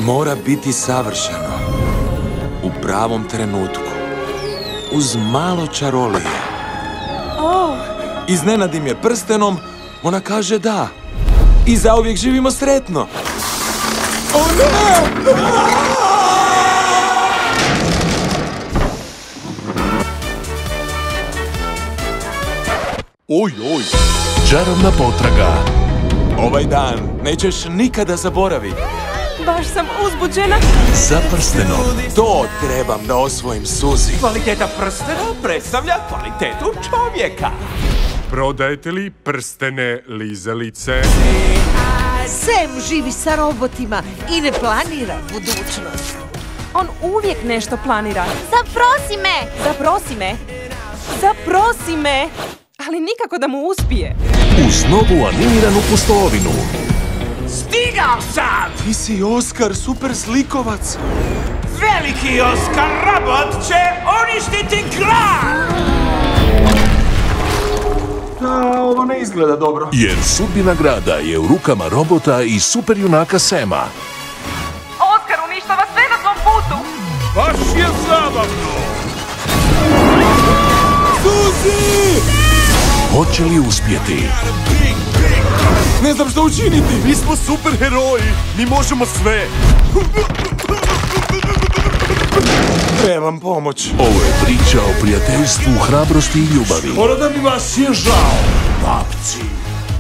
Mora biti savršeno. U pravom trenutku. Uz malo čarolije. Iznenadim je prstenom, ona kaže da. I zauvijek živimo sretno. O ne! Oj. Čarobna potraga. Ovaj dan nećeš nikada zaboraviti. Baš sam uzbuđena. Za prstenom. To trebam da osvojim Suzi. Kvaliteta prstena predstavlja kvalitetu čovjeka. Prodajete li prstene lizalice? Sam živi sa robotima i ne planira budućnost. On uvijek nešto planira. Zaprosi me! Zaprosi me! Ali nikako da mu uspije. Uz novu animiranu pustolovinu. Stigao sam! Ti si Oskar, super slikovac. Veliki Oskar Robot će uništiti grad! Ovo ne izgleda dobro. Jer sudbina grada je u rukama robota i superjunaka Sema. Oskar uništava sve na svom putu. Baš je zabavno! Suzi! Hoće li uspjeti? Ne znam što učiniti. Mi smo superheroji! Mi možemo sve! Trebam pomoć. Ovo je priča o prijateljstvu, hrabrosti i ljubavi. Mora da mi vas je žao! Papci!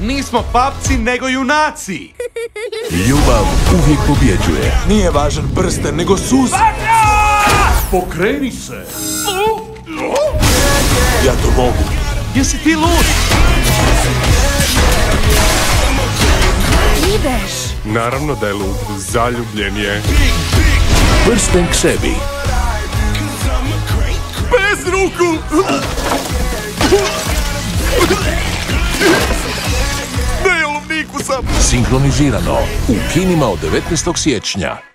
Nismo papci, nego junaci! Ljubav uvijek pobjeđuje. Nije važan prsten, nego Suzi. Pokreni se! Ja to mogu. Jesi ti lud? Ideš. Naravno da je lud. Zaljubljen je. Prsten k sebi. Bez ruku! Na jelovniku sam! Sinkronizirano. U kinima od 19. siječnja.